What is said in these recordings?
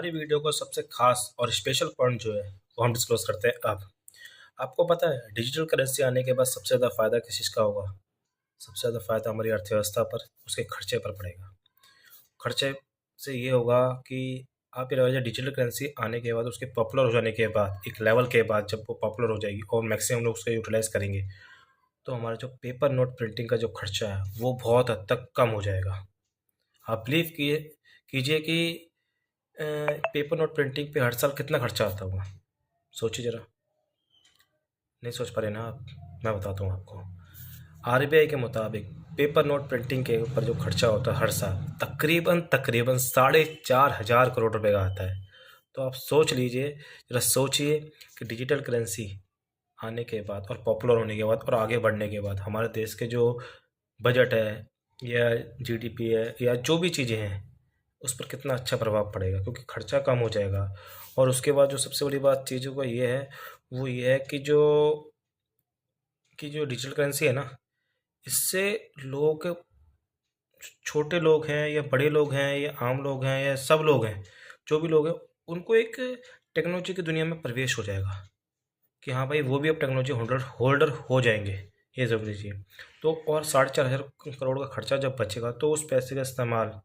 हमारी वीडियो का सबसे खास और स्पेशल पॉइंट जो है वो हम डिस्क्लोज करते हैं अब। आपको पता है डिजिटल करेंसी आने के बाद सबसे ज़्यादा फ़ायदा किस चीज़ का होगा? सबसे ज़्यादा फ़ायदा हमारी अर्थव्यवस्था पर, उसके खर्चे पर पड़ेगा। खर्चे से ये होगा कि आप ये लगाइए डिजिटल करेंसी आने के बाद, उसके पॉपुलर हो जाने के बाद, एक लेवल के बाद जब वो पॉपुलर हो जाएगी और मैक्सिमम लोग उसका यूटिलाइज़ करेंगे, तो हमारा जो पेपर नोट प्रिंटिंग का जो खर्चा है वो बहुत हद तक कम हो जाएगा। आप बिलीव कीजिए कि पेपर नोट प्रिंटिंग पे हर साल कितना खर्चा आता होगा? सोचिए ज़रा। नहीं सोच पा रहे ना आप? मैं बताता हूँ आपको। आरबीआई के मुताबिक पेपर नोट प्रिंटिंग के ऊपर जो खर्चा होता है हर साल, तकरीबन तकरीबन 4,500 करोड़ रुपए का आता है। तो आप सोच लीजिए, ज़रा सोचिए कि डिजिटल करेंसी आने के बाद और पॉपुलर होने के बाद और आगे बढ़ने के बाद हमारे देश के जो बजट है या जीडीपी है या जो भी चीज़ें हैं, उस पर कितना अच्छा प्रभाव पड़ेगा, क्योंकि खर्चा कम हो जाएगा। और उसके बाद जो सबसे बड़ी बात चीज़ों का ये है, वो ये है कि जो डिजिटल करेंसी है ना, इससे लोगों के, छोटे लोग हैं या बड़े लोग हैं या आम लोग हैं या सब लोग हैं, जो भी लोग हैं, उनको एक टेक्नोलॉजी की दुनिया में प्रवेश हो जाएगा कि हाँ भाई, वो भी अब टेक्नोलॉजी होल्डर होल्डर हो जाएंगे। ये समझ लीजिए। तो और 4,500 करोड़ का खर्चा जब बचेगा, तो उस पैसे का इस्तेमाल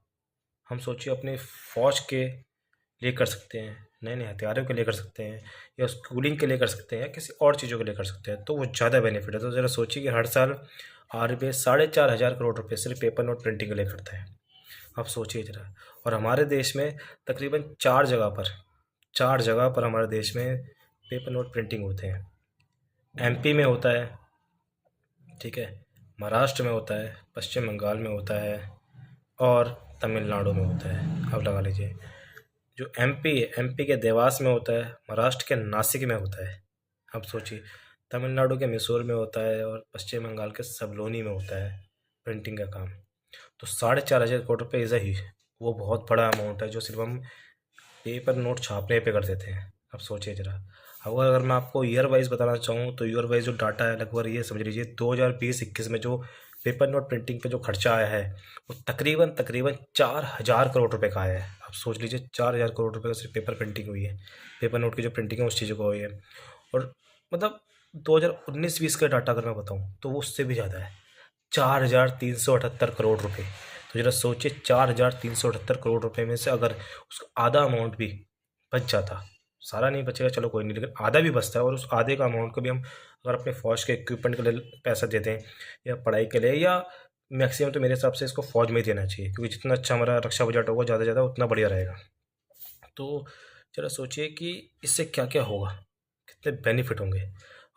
हम सोचिए अपने फौज के लिए कर सकते हैं, नए नए हथियारों के लिए कर सकते हैं, या स्कूलिंग के लिए कर सकते हैं, या किसी और चीज़ों के लिए कर सकते हैं, तो वो ज़्यादा बेनिफिट है। तो ज़रा सोचिए कि हर साल आरबीआई 4,500 करोड़ रुपये सिर्फ पेपर नोट प्रिंटिंग के लिए करता है। आप सोचिए ज़रा। और हमारे देश में तकरीबन 4 जगह पर हमारे देश में पेपर नोट प्रिंटिंग होते हैं। एमपी में होता है, ठीक है, महाराष्ट्र में होता है, पश्चिम बंगाल में होता है, और तमिलनाडु में होता है। अब लगा लीजिए, जो एमपी है, एमपी के देवास में होता है, महाराष्ट्र के नासिक में होता है। अब सोचिए, तमिलनाडु के मैसूर में होता है और पश्चिम बंगाल के सवलोनी में होता है प्रिंटिंग का काम। तो 4,500 करोड़ रुपये इज़ ही, वो बहुत बड़ा अमाउंट है जो सिर्फ हम पेपर नोट छापने पे कर देते हैं। अब सोचिए ज़रा। अगर मैं आपको ईयर वाइज बताना चाहूँ, तो ईयर वाइज जो डाटा है, लगभग ये समझ लीजिए 2020-21 में जो पेपर नोट प्रिंटिंग पे जो खर्चा आया है, वो तकरीबन तकरीबन 4,000 करोड़ रुपए का आया है। आप सोच लीजिए, 4,000 करोड़ रुपए का सिर्फ पेपर प्रिंटिंग हुई है, पेपर नोट की जो प्रिंटिंग है उस चीज़ों को हुई है। और मतलब 2019-20 का डाटा अगर मैं बताऊँ, तो वो उससे भी ज़्यादा है, 4,378 करोड़ रुपए। तो जरा सोचिए, 4,378 करोड़ रुपए में से अगर उसका आधा अमाउंट भी बच जाता, सारा नहीं बचेगा चलो कोई नहीं, लेकिन आधा भी बचता है, और उस आधे का अमाउंट को भी हम अगर अपने फौज के इक्विपमेंट के लिए पैसा दे दें, या पढ़ाई के लिए, या मैक्सिमम तो मेरे हिसाब से इसको फौज में ही देना चाहिए, क्योंकि जितना अच्छा हमारा रक्षा बजट होगा, ज़्यादा से ज़्यादा उतना बढ़िया रहेगा। तो जरा सोचिए कि इससे क्या क्या होगा, कितने बेनिफिट होंगे।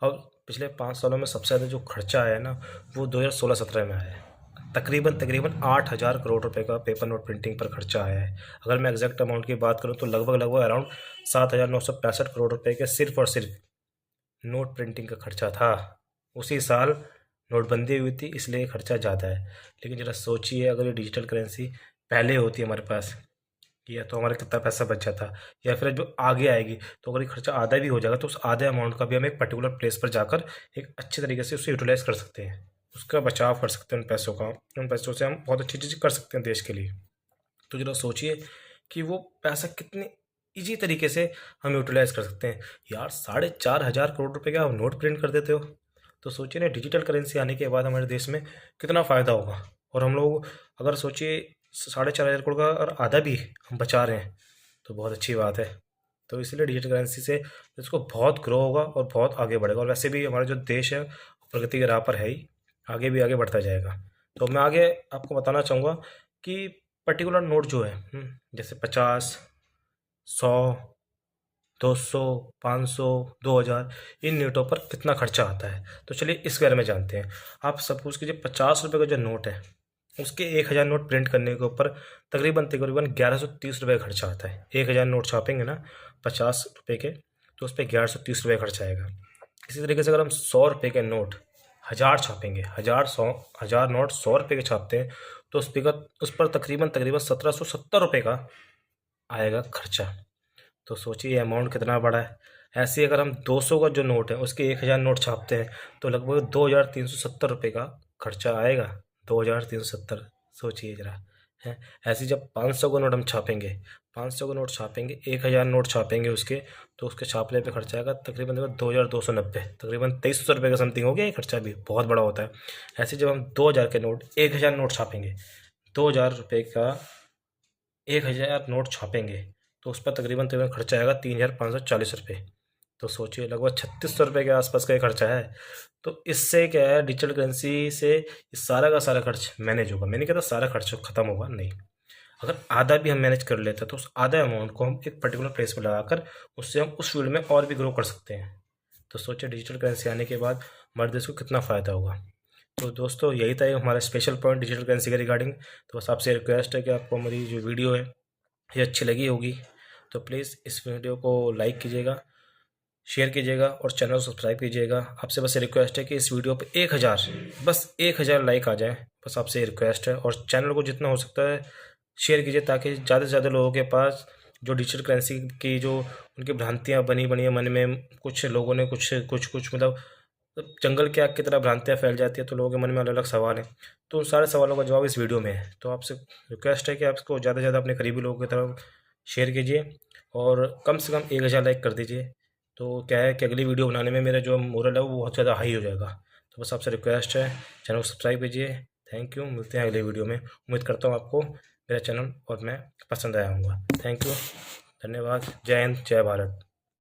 अब पिछले 5 सालों में सबसे ज़्यादा जो खर्चा आया है ना, वो 2016-17 में आया है। तकरीबन तकरीबन 8,000 करोड़ रुपए का पेपर नोट प्रिंटिंग पर खर्चा आया है। अगर मैं एग्जैक्ट अमाउंट की बात करूँ, तो लगभग लगभग अराउंड 7,965 करोड़ रुपए के सिर्फ और सिर्फ नोट प्रिंटिंग का खर्चा था। उसी साल नोटबंदी हुई थी, इसलिए खर्चा ज़्यादा है। लेकिन ज़रा सोचिए, अगर ये डिजिटल करेंसी पहले होती हमारे पास, किया तो हमारा कितना पैसा बच जाता, या फिर जो आगे आएगी, तो अगर ये खर्चा आधा भी हो जाएगा, तो उस आधे अमाउंट का भी हम एक पर्टिकुलर प्लेस पर जाकर एक अच्छे तरीके से उसे यूटिलाइज कर सकते हैं, उसका बचाव कर सकते हैं उन पैसों का। उन पैसों से हम बहुत अच्छी चीज़ें कर सकते हैं देश के लिए। तो जरा सोचिए कि वो पैसा कितने ईजी तरीके से हम यूटिलाइज कर सकते हैं। यार, 4,500 करोड़ रुपए का आप नोट प्रिंट कर देते हो, तो सोचिए ना, डिजिटल करेंसी आने के बाद हमारे देश में कितना फ़ायदा होगा। और हम लोग, अगर सोचिए 4,500 करोड़ का और आधा भी हम बचा रहे हैं, तो बहुत अच्छी बात है। तो इसलिए डिजिटल करेंसी से इसको बहुत ग्रो होगा और बहुत आगे बढ़ेगा, और वैसे भी हमारा जो देश है प्रगति की राह पर है ही, आगे भी आगे बढ़ता जाएगा। तो मैं आगे आपको बताना चाहूँगा कि पर्टिकुलर नोट जो है, जैसे 50, 100, 200, 500, 2,000, इन नोटों पर कितना खर्चा आता है। तो चलिए इस बारे में जानते हैं। आप सपोज कीजिए, 50 रुपये का जो नोट है, उसके 1,000 नोट प्रिंट करने के ऊपर तकरीबन तकरीबन 1,130 रुपये का खर्चा आता है। 1,000 नोट छापेंगे ना 50 रुपये के, तो उस पर 1,130 रुपये खर्चा आएगा। इसी तरीके से अगर हम 100 रुपये के नोट 1,000 छापेंगे, 1,000 नोट 100 रुपये के छापते हैं, तो उस पर तकरीबन तकरीबन 1,770 रुपये का आएगा खर्चा। तो सोचिए ये अमाउंट कितना बड़ा है। ऐसे ही अगर हम 200 का जो नोट है, उसके 1,000 नोट छापते हैं, तो लगभग 2,370 रुपये का खर्चा आएगा। 2,370, सोचिए ज़रा हैं। ऐसे जब 500 का नोट हम छापेंगे, 500 का नोट छापेंगे, 1000 नोट छापेंगे उसके, तो उसके छापने पे खर्चा आएगा तकरीबन देखो 2290, तकरीबन 2300 रुपये का समथिंग हो गया। ये खर्चा भी बहुत बड़ा होता है। ऐसे जब हम 2000 के नोट, 1000 नोट छापेंगे, 2000 रुपये का 1000 नोट छापेंगे, तो उस पर तकरीबन तकरीबन खर्चा आएगा 3540 रुपये। तो सोचिए लगभग 3600 रुपये के आसपास का ये खर्चा है। तो इससे क्या है, डिजिटल करेंसी से ये सारा का सारा खर्च मैनेज होगा। मैंने कहता सारा खर्च खत्म होगा, नहीं, अगर आधा भी हम मैनेज कर लेते हैं तो उस आधा अमाउंट को हम एक पर्टिकुलर प्लेस पर लगाकर उससे हम उस फील्ड में और भी ग्रो कर सकते हैं। तो सोचिए डिजिटल करेंसी आने के बाद हमारे देश को कितना फ़ायदा होगा। तो दोस्तों यही था हमारा स्पेशल पॉइंट डिजिटल करेंसी के रिगार्डिंग। तो बस आपसे रिक्वेस्ट है कि आपको हमारी जो वीडियो है ये अच्छी लगी होगी, तो प्लीज़ इस वीडियो को लाइक कीजिएगा, शेयर कीजिएगा और चैनल को सब्सक्राइब कीजिएगा। आपसे बस रिक्वेस्ट है कि इस वीडियो पे 1000, बस 1000 लाइक आ जाए, बस आपसे रिक्वेस्ट है। और चैनल को जितना हो सकता है शेयर कीजिए, ताकि ज़्यादा से ज़्यादा लोगों के पास जो डिजिटल करेंसी की जो उनकी भ्रांतियाँ बनी बनी है मन में, कुछ लोगों ने कुछ कुछ कुछ मतलब जंगल की आग की तरह भ्रांतियाँ फैल जाती है, तो लोगों के मन में अलग अलग सवाल हैं। तो उन सारे सवालों का जवाब इस वीडियो में है। तो आपसे रिक्वेस्ट है कि आप इसको ज़्यादा से ज़्यादा अपने करीबी लोगों की तरफ शेयर कीजिए और कम से कम 1000 लाइक कर दीजिए। तो क्या है कि अगली वीडियो बनाने में मेरा जो मोरल है वो बहुत ज़्यादा हाई हो जाएगा। तो बस आपसे रिक्वेस्ट है, चैनल को सब्सक्राइब कीजिए। थैंक यू, मिलते हैं अगली वीडियो में। उम्मीद करता हूँ आपको मेरा चैनल और मैं पसंद आया होगा। थैंक यू, धन्यवाद, जय हिंद, जय भारत।